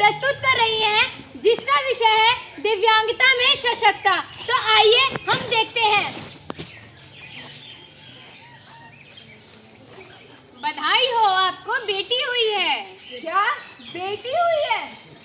प्रस्तुत कर रही हैं, जिसका विषय है दिव्यांगता में सशक्तता। तो आइए हम देखते हैं। बधाई हो, आपको बेटी हुई है। क्या बेटी हुई है?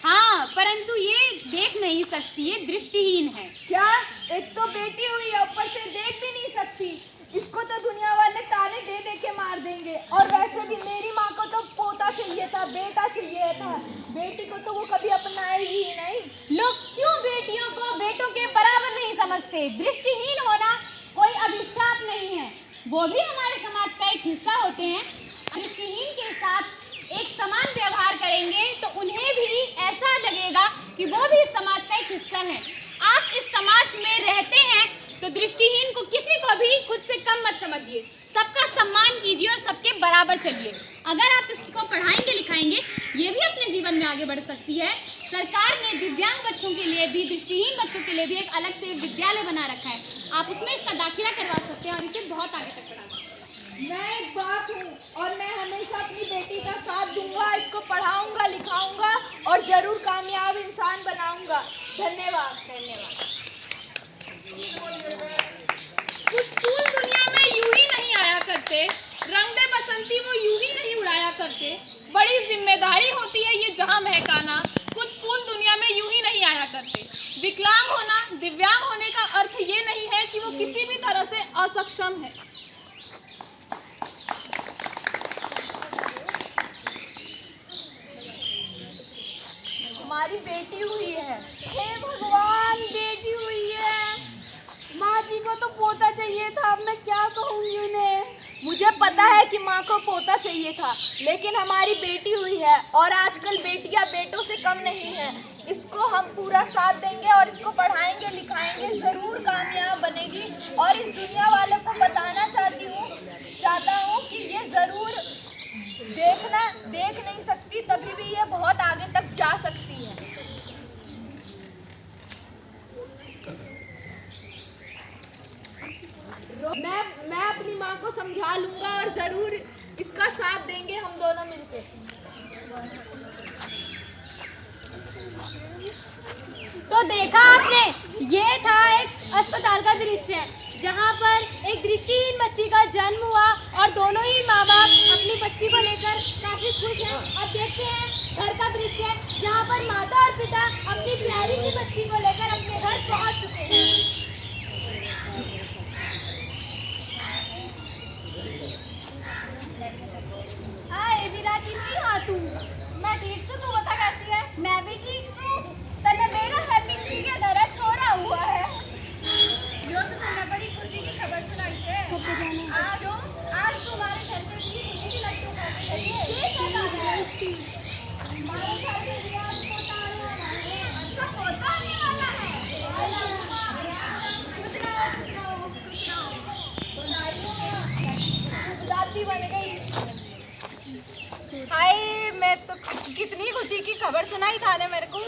हाँ, परंतु ये देख नहीं सकती, ये दृष्टिहीन है। क्या? एक तो बेटी हुई है, ऊपर से देख भी नहीं सकती। इसको तो दुनिया वाले ताने दे दे के मार देंगे। और वैसे भी मेरी माँ को तो पोता चाहिए था, बेटा चाहिए था। बेटी को तो वो कभी अपनाएगी ही नहीं। लोग क्यों बेटियों को बेटों के बराबर नहीं समझते? दृष्टिहीन होना कोई अभिशाप नहीं है, वो भी हमारे समाज का एक हिस्सा होते हैं। दृष्टिहीन के साथ एक समान व्यवहार करेंगे तो उन्हें भी ऐसा लगेगा कि वो भी इस समाज का एक हिस्सा है। आप इस समाज में रहते हैं तो दृष्टिहीन को किसी को भी खुद से कम मत समझिए, सबका सम्मान कीजिए और सबके बराबर चलिए। अगर आप इसको पढ़ाएंगे लिखाएंगे, ये भी अपने जीवन में आगे बढ़ सकती है। सरकार ने दिव्यांग बच्चों के लिए भी, दृष्टिहीन बच्चों के लिए भी एक अलग से विद्यालय बना रखा है। आप उसमें इसका दाखिला करवा सकते हैं और इसे बहुत आगे तक बढ़ा सकते हैं। मैं एक बाप हूँ और मैं हमेशा अपनी बेटी का साथ दूंगा, इसको पढ़ाऊंगा, लिखाऊंगा और जरूर कामयाब इंसान बनाऊंगा। धन्यवाद। कुछ फूल दुनिया में यूं ही नहीं आया करते, रंग दे बसंती वो यूं ही नहीं उड़ाया करते। बड़ी जिम्मेदारी होती है ये जहां महकाना, कुछ फूल दुनिया में यूं ही नहीं आया करते। विकलांग होना, दिव्यांग होने का अर्थ ये नहीं है कि वो किसी भी तरह से असक्षम है। हमारी बेटी हुई है। हे भगवान, बेटी हुई है। माँ जी को तो पोता चाहिए था, अब मैं क्या कहूँगी उन्हें। मुझे पता है कि माँ को पोता चाहिए था, लेकिन हमारी बेटी हुई है और आजकल बेटियाँ बेटों से कम नहीं है। इसको हम पूरा साथ देंगे और इसको पढ़ाएंगे लिखाएंगे, ज़रूर कामयाब बनेगी। और इस दुनिया वालों को बताना चाहता हूँ कि ये ज़रूर देख नहीं सकती, तभी भी ये बहुत आगे तक जा सकती है। मैं अपनी माँ को समझा लूंगा और जरूर इसका साथ देंगे हम दोनों मिलके। तो देखा आपने, ये था एक अस्पताल का दृश्य जहाँ पर एक दृष्टिहीन बच्ची का जन्म हुआ और दोनों ही माँ बाप अपनी बच्ची को लेकर काफी खुश हैं। अब देखते हैं घर का दृश्य जहाँ पर माता और पिता अपनी प्यारी सी बच्ची को लेकर अपने घर पहुँच चुके हैं। हाय वीरा, किसी हाँ तू? मैं ठीक हूँ, तू बता कैसी है? मैं भी ठीक हूँ। तने मेरा हैप्पी थ्री के घर छोड़ा हुआ है। यो तो तुमने बड़ी खुशी की खबर सुनाई से। आज तुम्हारे घर पे भी खुशी की लड्डू खाते हैं। ये क्या बात है? हमारे घर पे भी आज पोता आने वाला है। अच्छा, पोता आने वाला है। खुश रहो। राती बन गई। हाय, मैं तो कितनी खुशी की खबर सुनाई था ने मेरे को।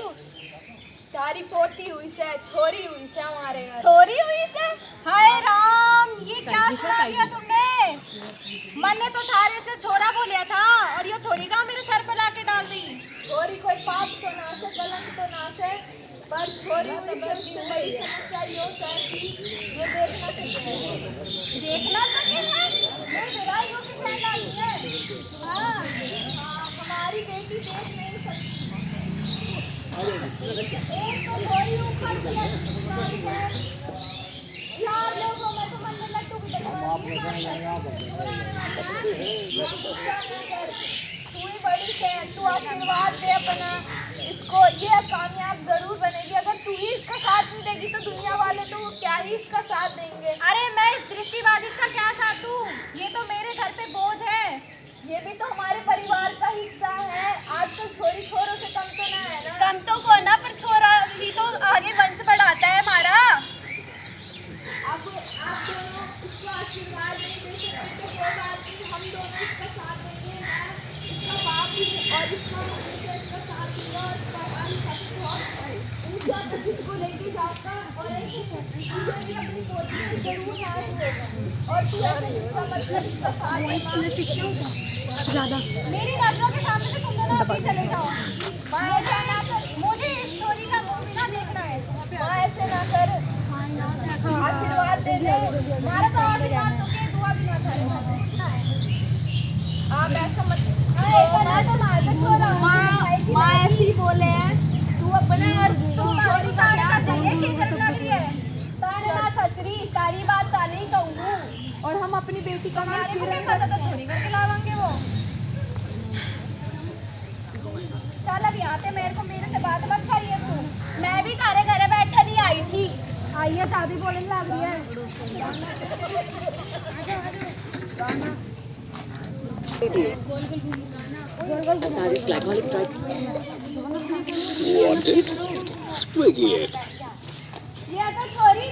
तारी पोती हुई से, छोरी हुई से हमारे घर। छोरी हुई से? हाय राम, ये क्या सुना दिया तुमने? मैंने तो थारे से छोरा बोलिया था और ये छोरी का मेरे सर पे लाके डाल दी। छोरी कोई पाप तो ना से, कलंक तो ना से, पर छोरी हुई से उससे बड़ी समस्या ये है कि ये देखना चाहिए। देखना चाहिए? मैं विराई हो के कहना है। हाँ, हमारी बेटी देख नहीं सकती। एक तो छोरी ऊपर से है, 4 लोगों में तो मन में लड्डू की तू ही बड़ी से, तू आशीर्वाद दे अपना इसको, ये कामयाब जरूर बनेगी। अगर तू ही इसका साथ नहीं देगी तो दुनिया वाले तो क्या ही इसका साथ देंगे। अरे मैं इस दृष्टिबाधित का क्या साथ दूं? ये तो मेरे घर पे बोझ है। ये भी तो हमारे परिवार का हिस्सा है। आजकल छोरी छोरों से कम तो ना है ना। कम तो को ना, पर छोरा ही तो आगे वंश बढ़ाता है हमारा। अब आप दोनों इसको आशीर्वाद नहीं दे सकते तो कोई बात नहीं, हम दोनों इसका साथ देंगे। मैं इसका बाप भी और इसका साथ दूंगा और ऊंचा तक इसको लेके जाऊंगा और तुझे भी अपनी पोती में जरूर हाथ देगा। और तू ऐसे गुस्सा मतलब इसका साथ देना। मेरी नजरों के सामने से तुम दोनों अभी चले जाओ। मैं हमारा तो आशीर्वाद तो के दुआ भी ना था कुछ ना है। आप ऐसा मत माँ ऐसे ही बोले हैं तू अपना और तू छोरी का करना भी है ताने ना खसरी सारी बात ताने ही कहूँगी और हम अपनी बेटी का हमारे को नहीं पता तो छोरी करके लावांगे वो। चल अब यहाँ पे मेरे से बात मत करिए तू। मैं भी तारे घर बैठा नहीं आई थी आई है चादी बोलने लग रही है। Paris glycolic drive. Want it? Swiggy it. ये तो छोरी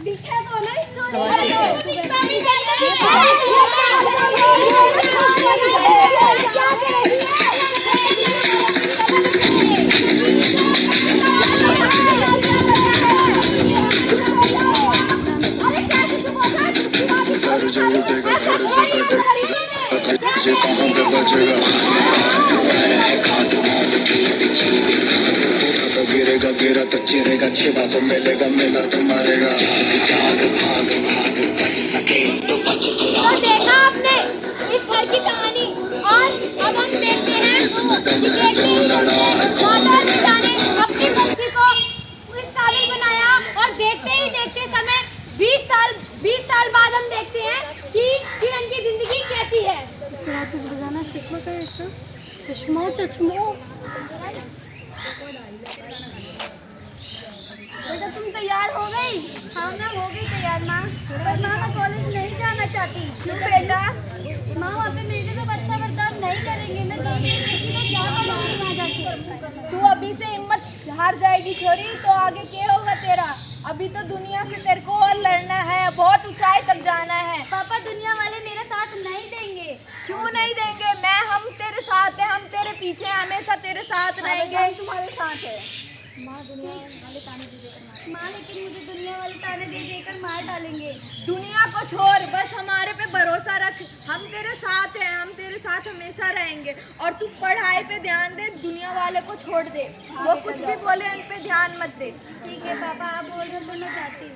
दिखे तो नहीं छोरी कहाँ पे बचेगा गिरेगा गिरा तो चिरेगा छिपा तो मिलेगा मिला तो मरेगा जाग भाग भाग बच सके तो बच गया। तो देखा आपने इस घर की कहानी और अब हम देखते हैं अपनी बच्ची को इस काबिल बनाया और देखते ही देखते समय 20 साल बाद हम देखते हैं कि किरण की जिंदगी कैसी है। इसके बाद कुछ बजाना चश्मा का इसका चश्मा बेटा तुम तैयार हो गई? हाँ मैं हो गई तैयार माँ पर माँ मैं कॉलेज नहीं जाना चाहती। क्यों बेटा? माँ वहाँ पे मेरे से अच्छा बर्ताव नहीं करेंगे मैं तो क्या करूँगी वहाँ जाके। तू अभी से हिम्मत हार जाएगी छोरी तो आगे क्या होगा तेरा? अभी तो दुनिया से तेरे को और लड़ना है बहुत ऊंचाई तक जाना है। पापा दुनिया वाले मेरा साथ नहीं देंगे। क्यों नहीं देंगे? हम तेरे साथ हैं हम तेरे पीछे हमेशा तेरे साथ रहेंगे। तुम्हारे साथ है माँ लेकिन मुझे दुनिया वाले ताने दे देकर मार डालेंगे। दुनिया को छोड़ बस हमारे पे भरोसा रख हम तेरे साथ हैं हम तेरे साथ हमेशा रहेंगे। और तू पढ़ाई पे ध्यान दे दुनिया वाले को छोड़ दे वो कुछ भी बोले उन पे ध्यान मत दे। ठीक है पापा आप बोल रहे हो तो मैं जाती हूँ।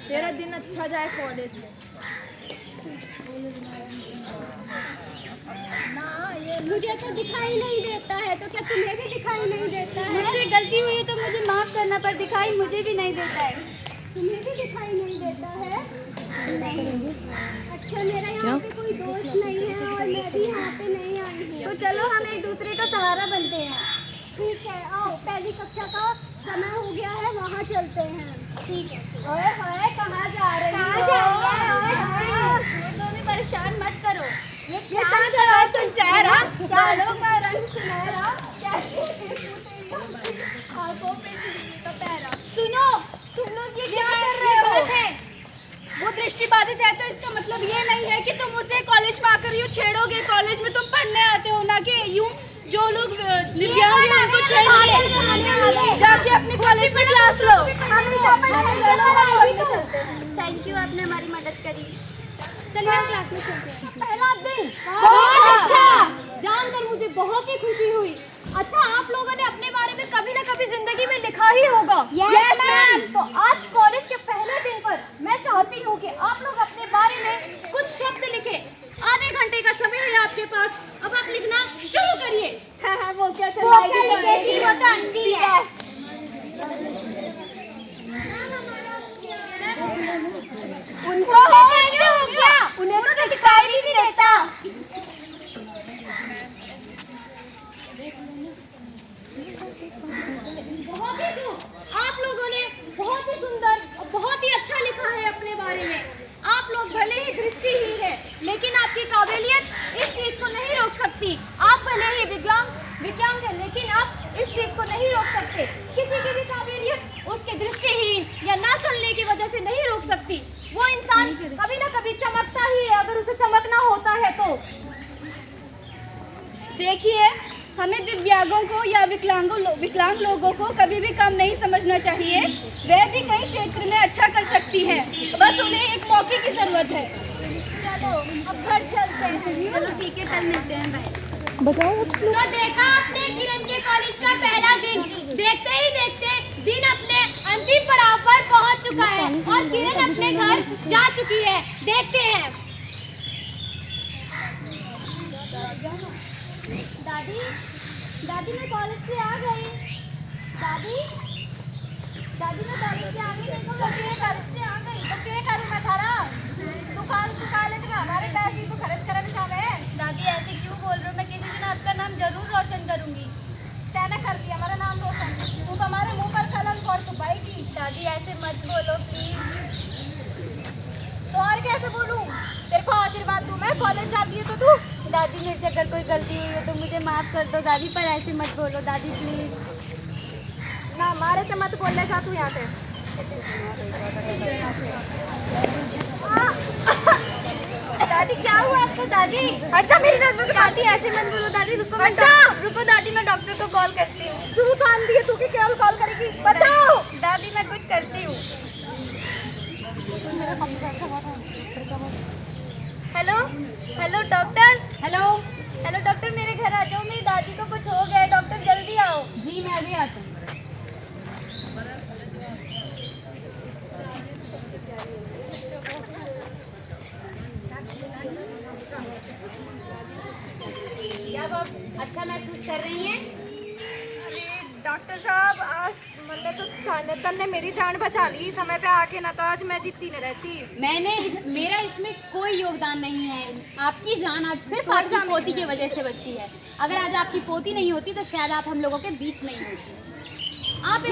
तेरा दिन अच्छा जाए कॉलेज में। मुझे तो दिखाई नहीं देता है तो क्या तुम्हें भी दिखाई नहीं देता है? मुझसे गलती हुई है तो मुझे माफ करना पर दिखाई मुझे भी नहीं देता है। तुम्हें भी दिखाई नहीं देता है? नहीं। अच्छा मेरा यहाँ पे कोई दोस्त नहीं है और मैं भी यहाँ पे नहीं आई हूँ। तो चलो हम एक दूसरे का सहारा बनते हैं। ठीक है आओ पहली कक्षा का समय हो गया है वहाँ चलते हैं। ठीक है। ओए होए कहाँ जा रही हो? कहाँ जा रही है? तो भी परेशान मत करो। ये चांद का रोशन चेहरा बालों का रंग सुनहरा आंखों पे बिजली का पहरा। सुनो तुम लोग ये क्या कर रहे हो? वो दृष्टिबाधित है तो इसका मतलब ये नहीं है कि तुम उसे कॉलेज में आकर यूँ छेड़ोगे। कॉलेज में तुम पढ़ने आते हो ना कि यूँ जो लोग दिव्यांग हैं उनको छेड़ोगे। जाके अपनी कॉलेज में क्लास लो। थैंक यू आपने हमारी मदद करी। चलिए हम क्लास में चलते हैं। पहला दिन बहुत अच्छा जानकर मुझे बहुत ही खुशी हुई। अच्छा आप लोगों ने अपने बारे में कभी ना कभी जिंदगी में लिखा ही होगा। Yes, ma'am। तो आज कॉलेज के पहले दिन पर मैं चाहती हूँ कि आप लोग अपने बारे में कुछ शब्द लिखें। आधे घंटे का समय है आपके पास अब आप लिखना शुरू करिए। हाँ वो क्या चलाएगी वो तो आंटी है। उनको हो गया उन्हें तो दिखाई भी नहीं देता। बहुत ही खूब। आप लोगों ने बहुत ही सुंदर और बहुत ही अच्छा लिखा है अपने बारे में। आप लोग भले ही दृष्टिहीन हैं, लेकिन आपकी काबिलियत इस चीज को नहीं रोक सकती। आप भले ही विकलांग हैं, लेकिन आप इस चीज को नहीं रोक सकते। किसी की भी काबिलियत उसके दृष्टिहीन या ना चलने की वजह से नहीं रोक सकती। वो इंसान कभी ना कभी चमकता ही है अगर उसे चमकना होता है तो। देखिए हमें दिव्यांगों को या विकलांग लोगों को कभी भी कम नहीं समझना चाहिए। वे भी कई क्षेत्र में अच्छा कर सकती हैं, बस उन्हें एक मौके की जरूरत है। चलो अब घर चलते हैं। चलो ठीक है कल मिलते हैं। बाय। तो देखा आपने किरण के कॉलेज का पहला दिन। देखते ही देखते दिन अपने अंतिम पड़ाव पर पहुंच चुका है और जा चुकी है, देखते हैं। दादी, दादी मैं कॉलेज से आ गई। दादी, दादी मैं कॉलेज से आ गई। देखो मैं कॉलेज से आ गई। तो क्या करूँ मैं थारा? दुकान तू कॉलेज में हमारे पैसे को खर्च करने का है। दादी ऐसे क्यों बोल रहे हो? मैं किसी दिन आपका नाम जरूर रोशन करूंगी। तैने कर दिया हमारा नाम रोशन। तू तो हमारे मुंह पर कलम फोड़ तो भाई की। दादी ऐसे मत बोलो प्लीज। तो और कैसे बोलूं? तेरे को आशीर्वाद दूं मैं, कॉलेज जाती है तो तू। दादी मेरे से अगर कोई गलती हुई हो तो मुझे माफ कर दो दादी, पर ऐसे मत बोलो दादी प्लीज। ना मारे तो मत बोलने जा तू यहाँ से। दादी क्या हुआ आपको? दादी अच्छा मेरी नजरों के पास। दादी ऐसे मत बोलो दादी। रुको मैं अच्छा। रुको दादी, मैं डॉक्टर को कॉल करती हूँ। तू तो आंधी है, तू की क्या कॉल करेगी? बचाओ। दादी मैं कुछ करती हूँ। Hello hello doctor. Hello. Hello doctor, मेरे घर आ जाओ, मेरी दादी को कुछ हो गया है। डॉक्टर जल्दी आओ। जी मैं अभी आता हूँ। क्या आप अच्छा महसूस कर रही हैं? डॉक्टर साहब आज मतलब तो तन्ने मेरी जान बचा ली समय पे आके, ना तो आज मैं जीती न रहती। मेरा इसमें कोई योगदान नहीं है। आपकी जान आज सिर्फ आपकी पोती की वजह से बची है। अगर आज आपकी पोती नहीं होती तो शायद आप हम लोगों के बीच नहीं होती। आप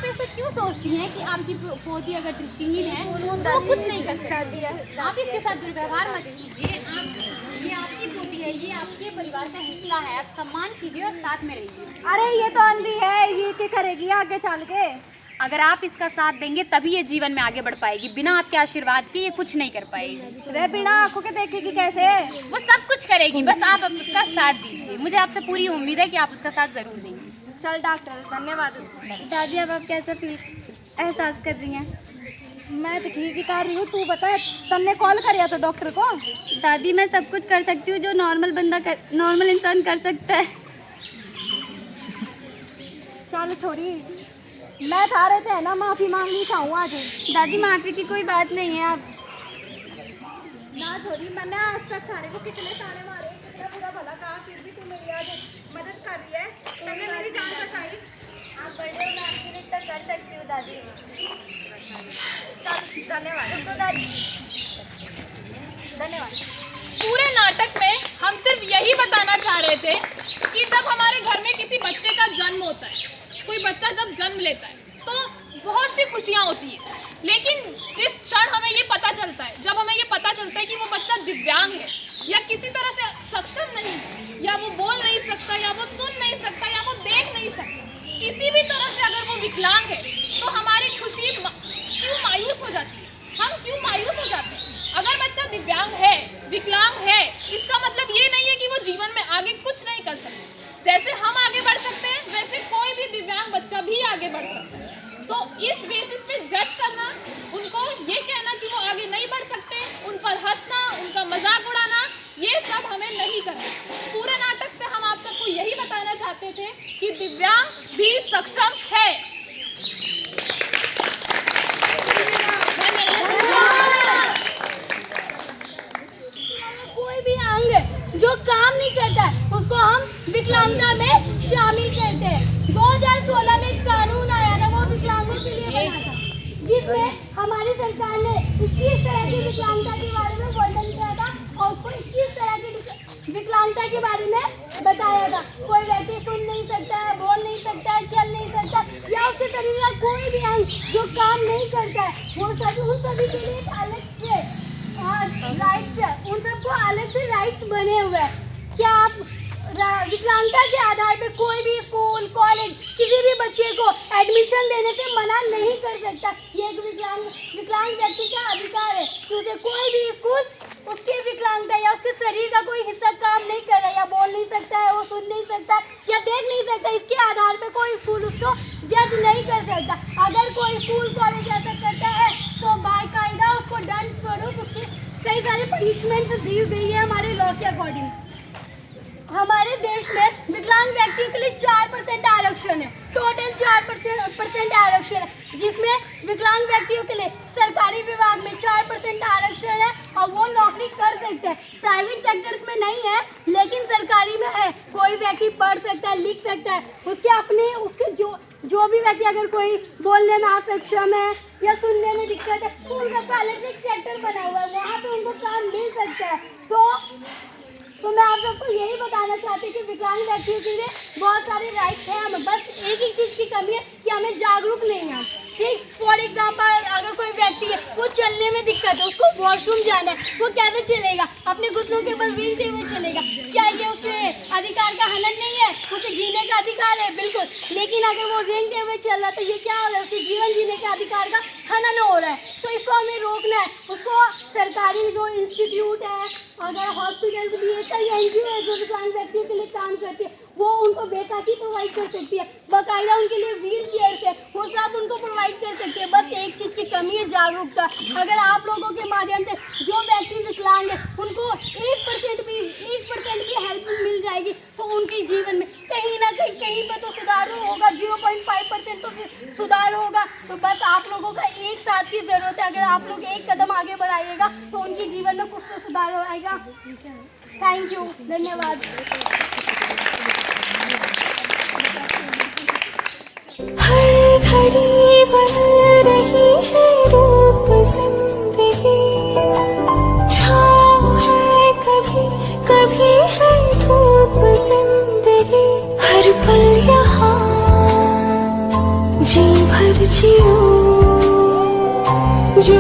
ऐसा क्यों सोचती हैं कि आपकी पोती अगर दृष्टिहीन है तो वो कुछ नहीं कर सकती? आप इसके साथ दुर्व्यवहार मत कीजिए। ये आपकी पोती है, ये आपके परिवार का हिस्सा है। आप सम्मान कीजिए और साथ में रहिए। अरे ये तो अंधी है, ये क्या करेगी आगे चल के? अगर आप इसका साथ देंगे तभी ये जीवन में आगे बढ़ पाएगी। बिना आपके आशीर्वाद के ये कुछ नहीं कर पाएगी। रे बिना आंखों के देखेगी कैसे? वो सब कुछ करेगी, बस आप उसका साथ दीजिए। मुझे आपसे पूरी उम्मीद है कि आप उसका साथ जरूर देंगी। चल डॉक्टर धन्यवाद। दादी अब आप कैसा एहसास कर रही हैं? मैं तो ठीक ही कर रही हूँ, तू बता तन्ने कॉल करिया तो डॉक्टर को? दादी मैं सब कुछ कर सकती हूँ जो नॉर्मल इंसान कर सकता है। चल छोड़ी, मैं थारे थे ना माफी मांगनी चाहूँ आज। दादी माफी की कोई बात नहीं है। आप ना छोड़ी, मैंने आज तक थारे को कितने ताने मारे, कितना बुरा भला कहा, फिर भी तू मेरी आज मदद कर रही है। तन्ने मेरी जान बचाई। आप बड़े हो, मैं आपके लिए इतना कर सकती हूँ दादी। चल धन्यवाद। तो दादी धन्यवाद। पूरे नाटक में हम सिर्फ यही बताना चाह रहे थे कि जब हमारे घर में किसी बच्चे का जन्म होता है, कोई बच्चा जब जन्म लेता है तो बहुत सी खुशियाँ होती है। लेकिन जिस क्षण हमें ये पता चलता है, जब हमें ये पता चलता है कि वो बच्चा दिव्यांग है या किसी तरह से सक्षम नहीं है, या वो बोल नहीं सकता, या वो सुन नहीं सकता, या वो देख नहीं सकता, किसी भी तरह से अगर वो विकलांग है तो हमारी खुशी क्यों मायूस हो जाती है? हम क्यों मायूस हो जाते हैं? अगर बच्चा दिव्यांग है, विकलांग है, इसका मतलब ये नहीं है कि वो जीवन में आगे कुछ नहीं कर सकते। जैसे हम आगे बढ़ सकते हैं वैसे कोई भी दिव्यांग बच्चा भी आगे बढ़ सकता है। तो इस बेसिस पे जज करना, उनको ये कहना कि वो आगे नहीं बढ़ सकते, उन पर हंसना, उनका मजाक उड़ाना, ये सब हमें नहीं करना। पूरे नाटक से हम आप सबको यही बताना चाहते थे कि दिव्यांग भी सक्षम है। कोई भी अंग जो काम नहीं करता है उसको हम विकलांगता में शामिल करते हैं। 2016 में एक कानून आया था, वो विकलांगों के लिए बना था, जिसमें हमारी सरकार ने 21 तरह की विकलांगता के बारे में वर्णन किया था और उसको 21 तरह की विकलांगता के बारे में बताया था। कोई व्यक्ति सुन नहीं सकता है, बोल नहीं सकता है, चल नहीं सकता, या उसके शरीर का कोई भी अंग जो काम नहीं करता है, वो सभी उन सभी के लिए एक अलग से राइट्स है। उन सबको अलग से राइट्स बने हुए हैं। क्या आप विकलांगता के आधार पे कोई भी स्कूल, कॉलेज, किसी भी बच्चे को एडमिशन देने से मना नहीं कर सकता? ये एक विकलांग व्यक्ति का अधिकार है कि उसे कोई भी स्कूल उसकी विकलांगता या उसके शरीर का कोई हिस्सा काम नहीं कर रहा, या बोल नहीं सकता है, वो सुन नहीं सकता या देख नहीं सकता, इसके आधार पे कोई स्कूल उसको जज नहीं कर सकता। अगर कोई स्कूल, कॉलेज ऐसा करता है तो बाकायदा उसको दंड स्वरूप उसकी कई सारी पनिशमेंट दी गई है हमारे लॉ के अकॉर्डिंग। हमारे देश में विकलांग व्यक्तियों के लिए 4% आरक्षण है, टोटल 4% आरक्षण है, जिसमें विकलांग व्यक्तियों के लिए सरकारी विभाग में पढ़ सकता है, लिख सकता है, उसके जो भी व्यक्ति अगर कोई बोलने में असक्षम है या सुनने में दिक्कत है, तो उनका पहले से एक सेक्टर बना हुआ है, वहाँ पे उनको काम मिल सकता है। तो मैं आप सबको यही बताना चाहती हूँ कि विकलांग व्यक्तियों के लिए बहुत सारे राइट्स हैं, हमें बस एक ही चीज़ की कमी है कि हमें जागरूक नहीं है। ठीक, फॉर एग्जाम्पल अगर कोई व्यक्ति है, वो चलने में दिक्कत है, उसको वॉशरूम जाना है, वो कैसे चलेगा? अपने घुटनों के बल रेंगते हुए चलेगा। क्या ये उसके अधिकार का हनन नहीं है? उसे जीने का अधिकार है, बिल्कुल, लेकिन अगर वो रेंगते हुए चल रहा है तो ये क्या हो रहा है? उसके जीवन जीने के अधिकार का हनन हो रहा है। तो इसको हमें रोकना है। उसको सरकारी जो इंस्टीट्यूट है, अगर हॉस्पिटल भी है, कई NGO है जो विकलांग व्यक्तियों के लिए काम करती है, वो उनको बेताकी प्रोवाइड कर सकती है, बाकायदा उनके लिए व्हील चेयर है, वो सब उनको प्रोवाइड कर सकती है। बस एक चीज़ की कमी है, जागरूकता। अगर आप लोगों के माध्यम से जो व्यक्ति विकलांग है उनको 1% भी हेल्प मिल जाएगी तो उनके जीवन में कहीं ना कहीं पर तो सुधार होगा, 0.5% तो सुधार होगा। तो बस आप लोगों का एक साथ की ज़रूरत है। अगर आप लोग एक कदम आगे बढ़ाइएगा तो उनके जीवन में कुछ तो सुधार आएगा। थैंक यू, धन्यवाद। हर घड़ी बदल रही है रूप जिंदगी, छाँव है कभी कभी है धूप जिंदगी, हर पल यहाँ जी भर जियो जो